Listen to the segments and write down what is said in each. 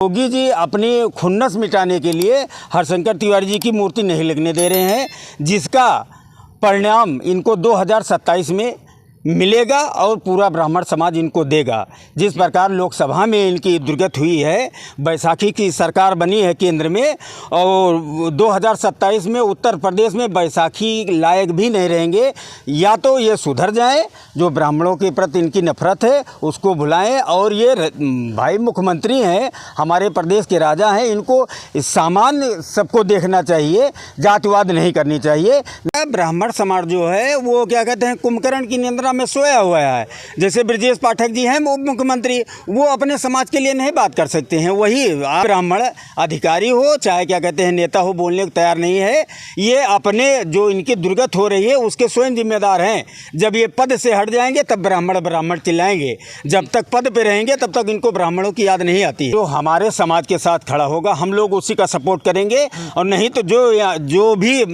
योगी जी अपनी खुन्नस मिटाने के लिए हरशंकर तिवारी जी की मूर्ति नहीं लगने दे रहे हैं, जिसका परिणाम इनको 2027 में मिलेगा और पूरा ब्राह्मण समाज इनको देगा। जिस प्रकार लोकसभा में इनकी दुर्गत हुई है, बैसाखी की सरकार बनी है केंद्र में और 2027 में उत्तर प्रदेश में बैसाखी लायक भी नहीं रहेंगे। या तो ये सुधर जाएं, जो ब्राह्मणों के प्रति इनकी नफरत है उसको भुलाएं, और ये भाई मुख्यमंत्री हैं, हमारे प्रदेश के राजा हैं, इनको सामान्य सबको देखना चाहिए, जातिवाद नहीं करनी चाहिए। ब्राह्मण समाज जो है वो क्या कहते हैं, कुंभकर्ण की निंद्रा में सोया हुआ है। जैसे ब्रजेश पाठक जी हैं उप मुख्यमंत्री, वो अपने समाज के लिए नहीं बात कर सकते हैं। वही ब्राह्मण अधिकारी हो चाहे क्या कहते हैं नेता हो, बोलने को तैयार नहीं है। ये अपने जो इनकी दुर्गत हो रही है उसके स्वयं जिम्मेदार हैं। जब ये पद से हट जाएंगे तब ब्राह्मण चिल्लाएंगे, जब तक पद पे रहेंगे तब तक इनको ब्राह्मणों की याद नहीं आती। जो हमारे समाज के साथ खड़ा होगा हम लोग उसी का सपोर्ट करेंगे, और नहीं तो जो भी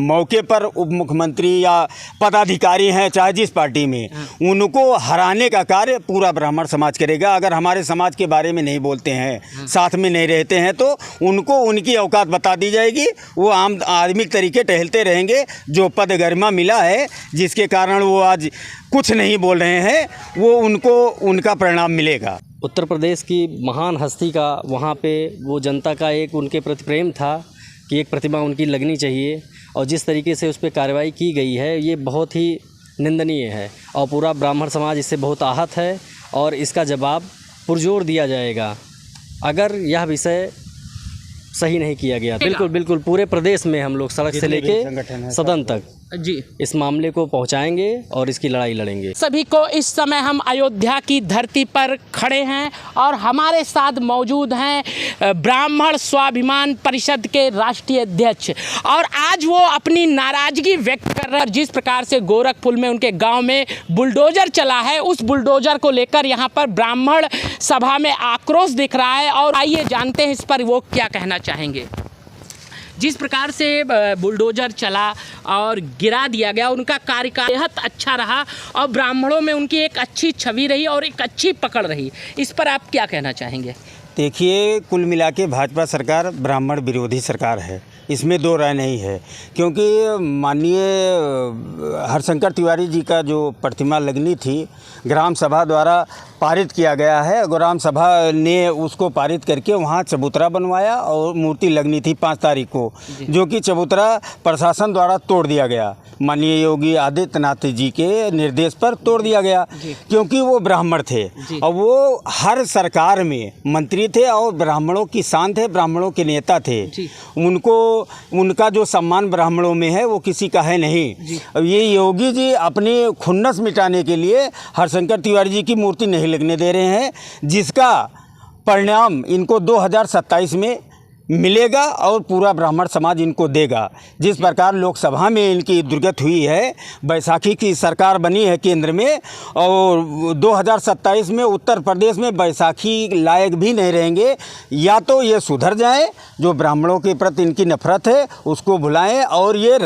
मौके पर उप मुख्यमंत्री या पदाधिकारी हैं चाहे जिस पार्टी में, उनको हराने का कार्य पूरा ब्राह्मण समाज करेगा। अगर हमारे समाज के बारे में नहीं बोलते हैं, साथ में नहीं रहते हैं, तो उनको उनकी औकात बता दी जाएगी। वो आम आदमी के तरीके टहलते रहेंगे। जो पद गरिमा मिला है जिसके कारण वो आज कुछ नहीं बोल रहे हैं, वो उनको उनका परिणाम मिलेगा। उत्तर प्रदेश की महान हस्ती का वहाँ पे वो जनता का एक उनके प्रति प्रेम था कि एक प्रतिमा उनकी लगनी चाहिए, और जिस तरीके से उस पर कार्रवाई की गई है ये बहुत ही निंदनीय है, और पूरा ब्राह्मण समाज इससे बहुत आहत है, और इसका जवाब पुरजोर दिया जाएगा अगर यह विषय सही नहीं किया गया। बिल्कुल पूरे प्रदेश में हम लोग सड़क से लेके सदन तक जी इस मामले को पहुंचाएंगे और इसकी लड़ाई लड़ेंगे। सभी को इस समय हम अयोध्या की धरती पर खड़े हैं और हमारे साथ मौजूद हैं ब्राह्मण स्वाभिमान परिषद के राष्ट्रीय अध्यक्ष, और आज वो अपनी नाराजगी व्यक्त कर रहे हैं। जिस प्रकार से गोरखपुर में उनके गांव में बुलडोजर चला है, उस बुलडोजर को लेकर यहाँ पर ब्राह्मण सभा में आक्रोश दिख रहा है, और आइए जानते हैं इस पर वो क्या कहना चाहेंगे। जिस प्रकार से बुलडोजर चला और गिरा दिया गया, उनका कार्यकाल बेहद अच्छा रहा और ब्राह्मणों में उनकी एक अच्छी छवि रही और एक अच्छी पकड़ रही, इस पर आप क्या कहना चाहेंगे? देखिए, कुल मिला के भाजपा सरकार ब्राह्मण विरोधी सरकार है, इसमें दो राय नहीं है। क्योंकि माननीय हरशंकर तिवारी जी का जो प्रतिमा लगनी थी ग्राम सभा द्वारा पारित किया गया है। ग्राम सभा ने उसको पारित करके वहाँ चबूतरा बनवाया और मूर्ति लगनी थी 5 तारीख को, जो कि चबूतरा प्रशासन द्वारा तोड़ दिया गया। माननीय योगी आदित्यनाथ जी के निर्देश पर तोड़ दिया गया, क्योंकि वो ब्राह्मण थे और वो हर सरकार में मंत्री थे और ब्राह्मणों की शान थे, ब्राह्मणों के नेता थे। उनका जो सम्मान ब्राह्मणों में है वो किसी का है नहीं। अब ये योगी जी अपनी खुन्नस मिटाने के लिए हरशंकर तिवारी जी की मूर्ति नहीं लगने दे रहे हैं, जिसका परिणाम इनको 2027 में मिलेगा और पूरा ब्राह्मण समाज इनको देगा। जिस प्रकार लोकसभा में इनकी दुर्गत हुई है, बैसाखी की सरकार बनी है केंद्र में और 2027 में उत्तर प्रदेश में बैसाखी लायक भी नहीं रहेंगे। या तो ये सुधर जाएं, जो ब्राह्मणों के प्रति इनकी नफरत है उसको भुलाएं, और ये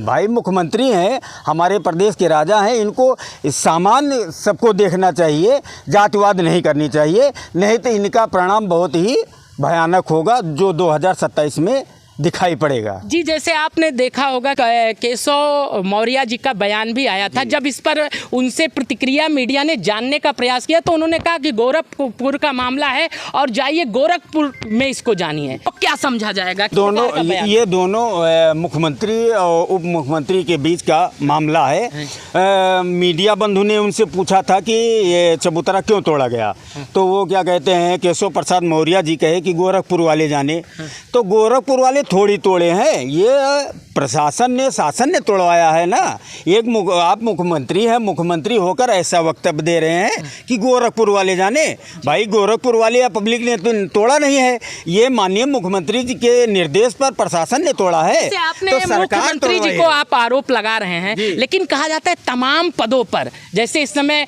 भाई मुख्यमंत्री हैं, हमारे प्रदेश के राजा हैं, इनको सामान्य सबको देखना चाहिए, जातिवाद नहीं करनी चाहिए। नहीं तो इनका परिणाम बहुत ही भयानक होगा जो 2027 में दिखाई पड़ेगा। जी, जैसे आपने देखा होगा केशव मौर्य जी का बयान भी आया था। जब इस पर उनसे प्रतिक्रिया मीडिया ने जानने का प्रयास किया तो उन्होंने कहा कि गोरखपुर का मामला है और जाइए गोरखपुर में इसको जानिए। तो क्या समझा जाएगा? ये दोनों मुख्यमंत्री और उप मुख्यमंत्री के बीच का मामला है। मीडिया बंधु ने उनसे पूछा था कि ये चबूतरा क्यों तोड़ा गया, तो वो क्या कहते हैं, केशव प्रसाद मौर्य जी कहे कि गोरखपुर वाले जाने। तो गोरखपुर वाले थोड़ी तोड़े हैं, ये प्रशासन ने, शासन ने तोड़वाया है ना। आप मुख्यमंत्री हैं, मुख्यमंत्री होकर ऐसा वक्तव्य दे रहे हैं कि गोरखपुर वाले जाने। भाई गोरखपुर वाले या पब्लिक ने तो तोड़ा नहीं है, ये माननीय मुख्यमंत्री जी के निर्देश पर प्रशासन ने तोड़ा है। तो मुख्यमंत्री जी को आप आरोप लगा रहे हैं, लेकिन कहा जाता है तमाम पदों पर, जैसे इस समय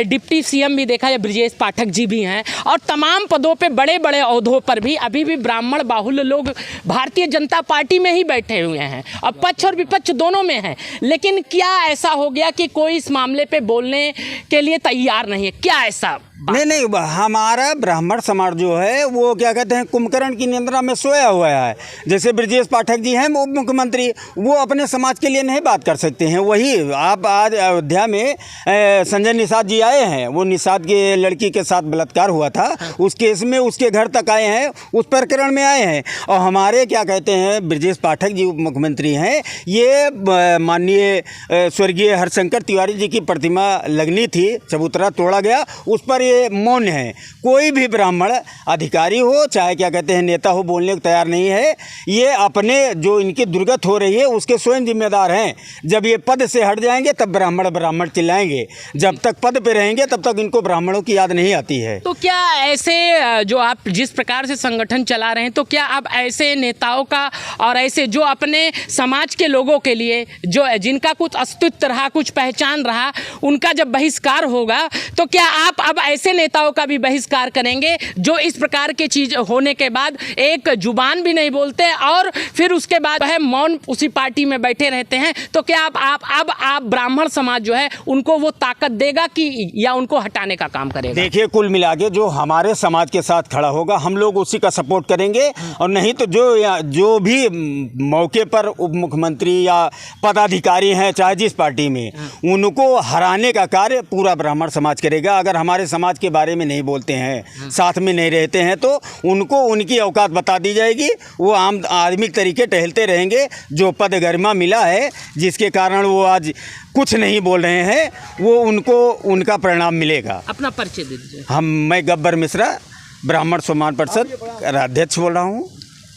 डिप्टी सीएम भी देखा जाए ब्रजेश पाठक जी भी हैं, और तमाम पदों पे बड़े बड़े ओहदों पर भी अभी भी ब्राह्मण बाहुल्य लोग भारतीय जनता पार्टी में ही बैठे हुए हैं, अब पक्ष और विपक्ष दोनों में हैं। लेकिन क्या ऐसा हो गया कि कोई इस मामले पे बोलने के लिए तैयार नहीं है? क्या ऐसा नहीं, हमारा ब्राह्मण समाज जो है वो क्या कहते हैं, कुंभकर्ण की निंद्रा में सोया हुआ है। जैसे ब्रजेश पाठक जी हैं उप मुख्यमंत्री, वो अपने समाज के लिए नहीं बात कर सकते हैं। वही आप आज अयोध्या में संजय निषाद जी आए हैं, वो निषाद के लड़की के साथ बलात्कार हुआ था, उस केस में उसके घर तक आए हैं, उस प्रकरण में आए हैं। और हमारे क्या कहते हैं ब्रजेश पाठक जी उप मुख्यमंत्री हैं, ये माननीय स्वर्गीय हरशंकर तिवारी जी की प्रतिमा लगनी थी, चबूतरा तोड़ा गया, उस पर ये मौन है। कोई भी ब्राह्मण अधिकारी हो चाहे क्या कहते हैं नेता हो, बोलने को तैयार नहीं है। ये अपने जो इनकी दुर्गत हो रही है उसके स्वयं जिम्मेदार हैं। जब ये पद से हट जाएंगे तब ब्राह्मण चिल्लाएंगे, जब तक पद पे रहेंगे तब तक इनको ब्राह्मणों की याद नहीं आती है। तो क्या ऐसे जो आप जिस प्रकार से संगठन चला रहे हैं, तो क्या आप ऐसे नेताओं का और ऐसे जो अपने समाज के लोगों के लिए जो जिनका कुछ अस्तित्व रहा, कुछ पहचान रहा, उनका जब बहिष्कार होगा तो क्या आप अब ऐसे नेताओं का भी बहिष्कार करेंगे जो इस प्रकार की चीज होने के बाद एक जुबान भी नहीं बोलते और फिर उसके बाद है मौन उसी पार्टी में बैठे रहते हैं? तो क्या आप ब्राह्मण समाज जो है उनको वो ताकत देगा कि या उनको हटाने का काम करेगा? देखिए, कुल मिला के जो हमारे समाज के साथ खड़ा होगा हम लोग उसी का सपोर्ट करेंगे, और नहीं तो जो भी मौके पर उप मुख्यमंत्री या पदाधिकारी हैं चाहे जिस पार्टी में, उनको हराने का कार्य पूरा ब्राह्मण समाज करेगा। अगर हमारे समाज के बारे में नहीं बोलते हैं, साथ में नहीं रहते हैं, तो उनको उनकी औकात बता दी जाएगी। वो आम आदमी तरीके टहलते रहेंगे। जो पद गरिमा मिला है जिसके कारण वो आज कुछ नहीं बोल रहे हैं, वो उनको उनका परिणाम मिलेगा। अपना परिचय दे दीजिए। मैं गब्बर मिश्रा, ब्राह्मण सम्मान परिषद अध्यक्ष बोल रहा हूँ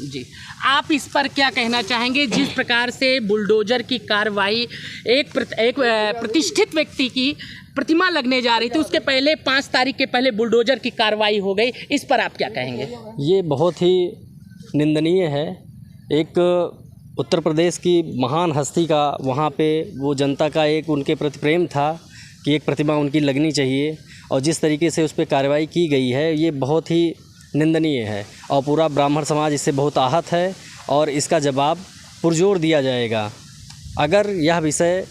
जी। आप इस पर क्या कहना चाहेंगे? जिस प्रकार से बुलडोजर की कार्रवाई एक प्रतिष्ठित व्यक्ति की प्रतिमा लगने जा रही थी, उसके पहले 5 तारीख के पहले बुलडोजर की कार्रवाई हो गई, इस पर आप क्या कहेंगे? ये बहुत ही निंदनीय है। एक उत्तर प्रदेश की महान हस्ती का वहाँ पे वो जनता का एक उनके प्रति प्रेम था कि एक प्रतिमा उनकी लगनी चाहिए, और जिस तरीके से उस पर कार्रवाई की गई है ये बहुत ही निंदनीय है, और पूरा ब्राह्मण समाज इससे बहुत आहत है, और इसका जवाब पुरजोर दिया जाएगा अगर यह विषय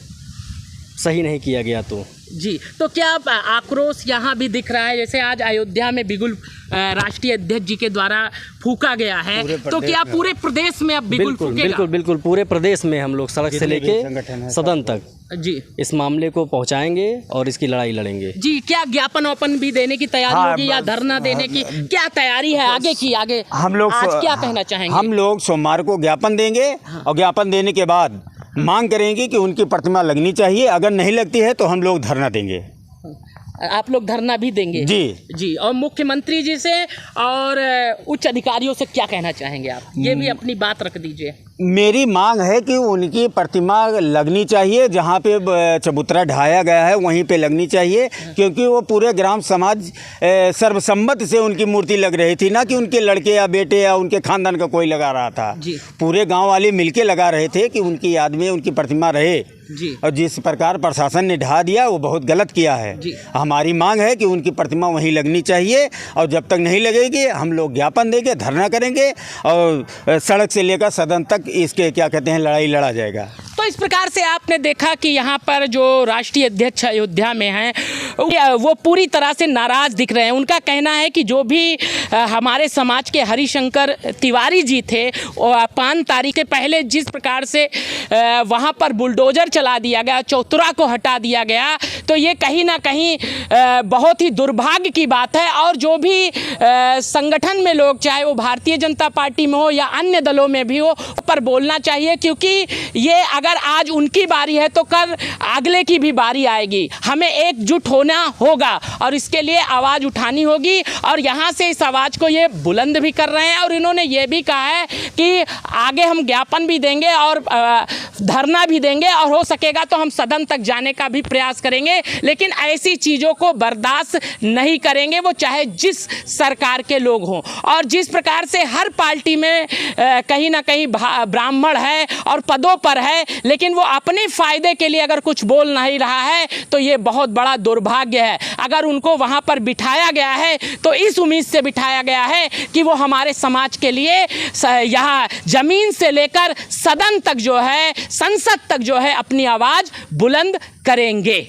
सही नहीं किया गया तो। जी, तो क्या आक्रोश यहाँ भी दिख रहा है? जैसे आज अयोध्या में बिगुल राष्ट्रीय अध्यक्ष जी के द्वारा फूका गया है, तो क्या पूरे प्रदेश में अब बिगुल फूकेगा? बिल्कुल पूरे प्रदेश में हम लोग सड़क से लेके सदन तक जी इस मामले को पहुंचाएंगे और इसकी लड़ाई लड़ेंगे। जी, क्या ज्ञापन ओपन भी देने की तैयारी होगी या धरना देने की क्या तैयारी है आगे की? आगे हम लोग आज क्या कहना चाहेंगे? हम लोग सोमवार को ज्ञापन देंगे, और ज्ञापन देने के बाद मांग करेंगे कि उनकी प्रतिमा लगनी चाहिए। अगर नहीं लगती है तो हम लोग धरना देंगे। आप लोग धरना भी देंगे? जी। और मुख्यमंत्री जी से और उच्च अधिकारियों से क्या कहना चाहेंगे आप? ये भी अपनी बात रख दीजिए। मेरी मांग है कि उनकी प्रतिमा लगनी चाहिए, जहाँ पे चबूतरा ढाया गया है वहीं पे लगनी चाहिए, क्योंकि वो पूरे ग्राम समाज सर्वसम्मति से उनकी मूर्ति लग रही थी, ना कि उनके लड़के या बेटे या उनके खानदान का कोई लगा रहा था। पूरे गांव वाले मिलके लगा रहे थे कि उनकी याद में उनकी प्रतिमा रहे जी। और जिस प्रकार प्रशासन ने ढा दिया वो बहुत गलत किया है। हमारी मांग है कि उनकी प्रतिमा वहीं लगनी चाहिए, और जब तक नहीं लगेगी हम लोग ज्ञापन देंगे, धरना करेंगे, और सड़क से लेकर सदन तक इसके क्या कहते हैं लड़ाई लड़ा जाएगा। तो इस प्रकार से आपने देखा कि यहाँ पर जो राष्ट्रीय अध्यक्ष अयोध्या में हैं वो पूरी तरह से नाराज़ दिख रहे हैं। उनका कहना है कि जो भी हमारे समाज के हरिशंकर तिवारी जी थे, 5 तारीख के पहले जिस प्रकार से वहाँ पर बुलडोजर चला दिया गया, चौतरा को हटा दिया गया, तो ये कहीं ना कहीं बहुत ही दुर्भाग्य की बात है। और जो भी संगठन में लोग, चाहे वो भारतीय जनता पार्टी में हो या अन्य दलों में भी हो, पर बोलना चाहिए, क्योंकि ये अगर आज उनकी बारी है तो कल अगले की भी बारी आएगी। हमें एकजुट होना होगा और इसके लिए आवाज़ उठानी होगी, और यहाँ से इस आवाज़ को ये बुलंद भी कर रहे हैं। और इन्होंने ये भी कहा है कि आगे हम ज्ञापन भी देंगे और धरना भी देंगे, और हो सकेगा तो हम सदन तक जाने का भी प्रयास करेंगे, लेकिन ऐसी चीज़ों को बर्दाश्त नहीं करेंगे, वो चाहे जिस सरकार के लोग हों। और जिस प्रकार से हर पार्टी में कहीं ना कहीं ब्राह्मण है और पदों पर है, लेकिन वो अपने फ़ायदे के लिए अगर कुछ बोल नहीं रहा है तो ये बहुत बड़ा दुर्भाग्य है। अगर उनको वहाँ पर बिठाया गया है तो इस उम्मीद से बिठाया गया है कि वो हमारे समाज के लिए यहाँ ज़मीन से लेकर सदन तक जो है, संसद तक जो है, अपनी आवाज़ बुलंद करेंगे।